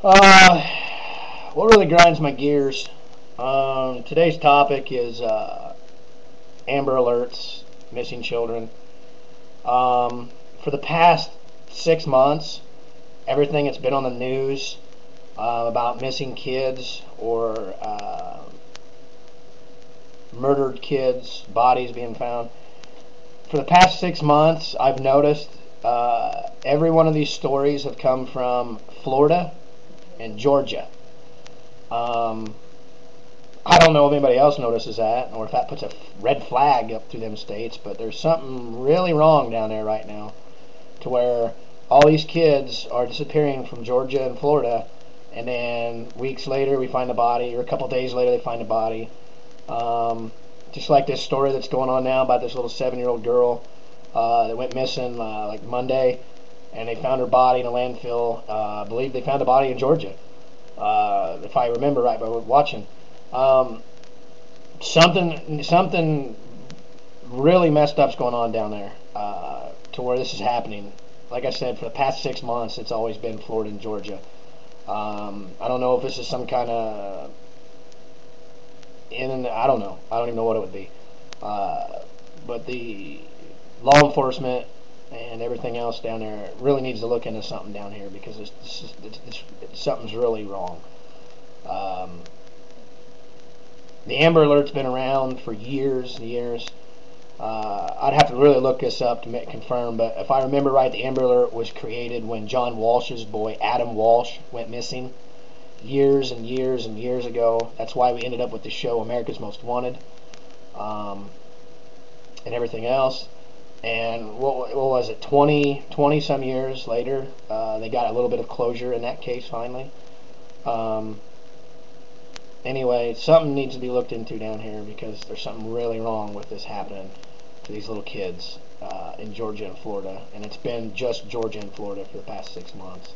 Uh, what really grinds my gears? Today's topic is Amber Alerts, missing children. For the past 6 months, everything that's been on the news about missing kids or murdered kids, bodies being found. For the past 6 months, I've noticed every one of these stories have come from Florida and Georgia. Um, I don't know if anybody else notices that or if that puts a red flag up through them states, but there's something really wrong down there right now to where all these kids are disappearing from Georgia and Florida, and then weeks later we find a body, or a couple days later they find a body. Just like this story that's going on now about this little 7-year-old girl that went missing like Monday, and they found her body in a landfill. I believe they found a body in Georgia, if I remember right by watching. Um, something really messed up's going on down there to where this is happening. Like I said, for the past 6 months, it's always been Florida and Georgia. I don't know if this is some kind of I don't know. I don't even know what it would be. But the law enforcement and everything else down there really needs to look into something down here because something's really wrong. Um, the Amber Alert's been around for years and years. I'd have to really look this up to confirm, but if I remember right, the Amber Alert was created when John Walsh's boy, Adam Walsh, went missing years and years and years ago. That's why we ended up with the show America's Most Wanted and everything else. And what was it, 20 some years later, they got a little bit of closure in that case finally. Anyway, something needs to be looked into down here because there's something really wrong with this happening to these little kids in Georgia and Florida. And it's been just Georgia and Florida for the past 6 months.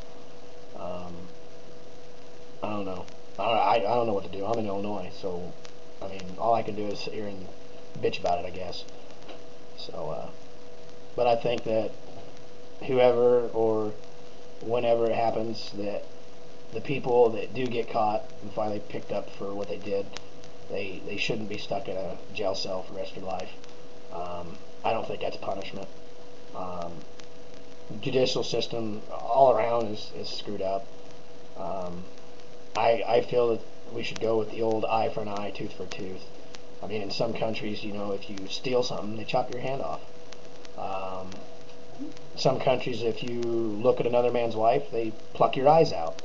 I don't know. I don't know what to do. I'm in Illinois, so I mean, all I can do is sit here and bitch about it, I guess. So, but I think that whoever or whenever it happens, that the people that do get caught and finally picked up for what they did, they shouldn't be stuck in a jail cell for the rest of their life. I don't think that's punishment. Judicial system all around is screwed up. I feel that we should go with the old eye for an eye, tooth for a tooth. I mean, in some countries, you know, if you steal something, they chop your hand off. Some countries, if you look at another man's wife, they pluck your eyes out.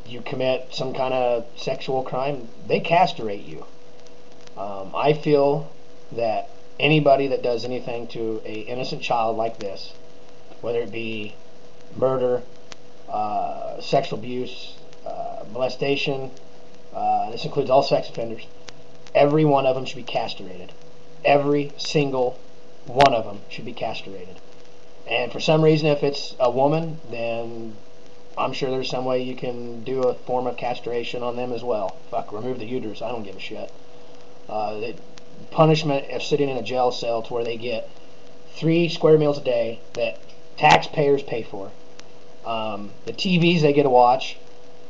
You commit some kind of sexual crime, they castrate you. I feel that anybody that does anything to a innocent child like this, whether it be murder, sexual abuse, molestation, this includes all sex offenders, every one of them should be castrated. Every single one of them should be castrated. And for some reason, if it's a woman, then I'm sure there's some way you can do a form of castration on them as well. Fuck, remove the uterus. I don't give a shit. The punishment of sitting in a jail cell to where they get 3 square meals a day that taxpayers pay for. The TVs they get to watch,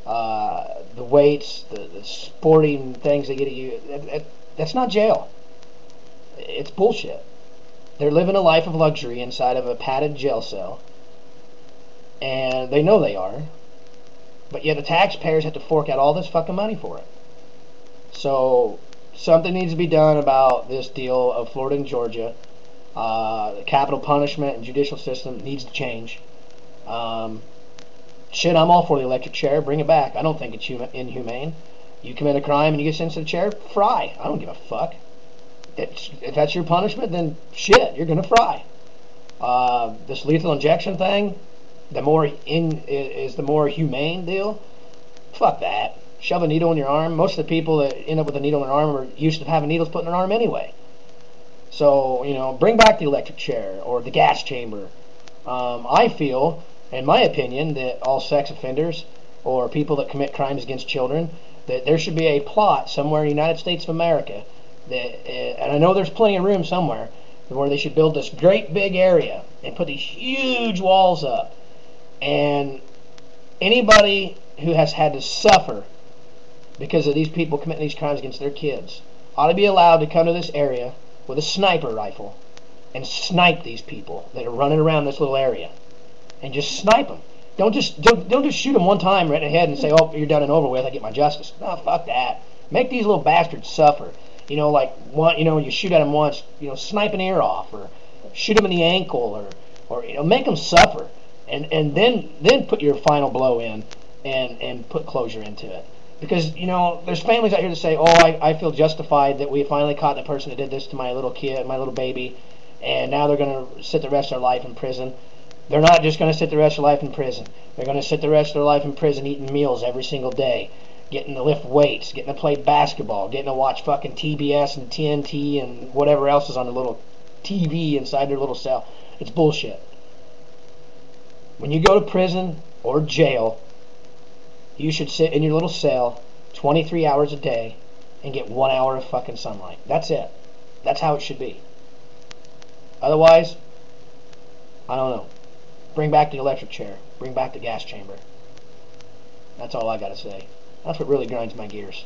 the weights, the sporting things they get at you, that's not jail. It's bullshit. They're living a life of luxury inside of a padded jail cell, and they know they are, but yet the taxpayers have to fork out all this fucking money for it. So something needs to be done about this deal of Florida and Georgia. The capital punishment and judicial system needs to change. Shit, I'm all for the electric chair. Bring it back. I don't think it's inhumane. You commit a crime and you get sentenced to the chair, fry. I don't give a fuck. If that's your punishment, then shit, you're gonna fry. This lethal injection thing, the more humane deal. Fuck that. Shove a needle in your arm. Most of the people that end up with a needle in their arm are used to having needles put in their arm anyway. So, you know, bring back the electric chair or the gas chamber. I feel, in my opinion, that all sex offenders or people that commit crimes against children, that there should be a plot somewhere in the United States of America that, and I know there's plenty of room somewhere, where they should build this great big area and put these huge walls up and Anybody who has had to suffer because of these people committing these crimes against their kids ought to be allowed to come to this area with a sniper rifle and snipe these people that are running around this little area, and just snipe them. Don't just shoot them one time right in the head and say, "Oh, you're done and over with. I get my justice." No, fuck that. Make these little bastards suffer. Like you shoot at them once, snipe an ear off, or shoot them in the ankle, or make them suffer, and then put your final blow in, and put closure into it. Because there's families out here that say, "Oh, I feel justified that we finally caught the person that did this to my little kid, my little baby, and now they're going to sit the rest of their life in prison." They're not just going to sit the rest of their life in prison. They're going to sit the rest of their life in prison eating meals every single day, getting to lift weights, getting to play basketball, getting to watch fucking TBS and TNT and whatever else is on the little TV inside their little cell. It's bullshit. When you go to prison or jail, you should sit in your little cell 23 hours a day and get 1 hour of fucking sunlight. That's it. That's how it should be. Otherwise, I don't know. Bring back the electric chair. Bring back the gas chamber. That's all I gotta say. That's what really grinds my gears.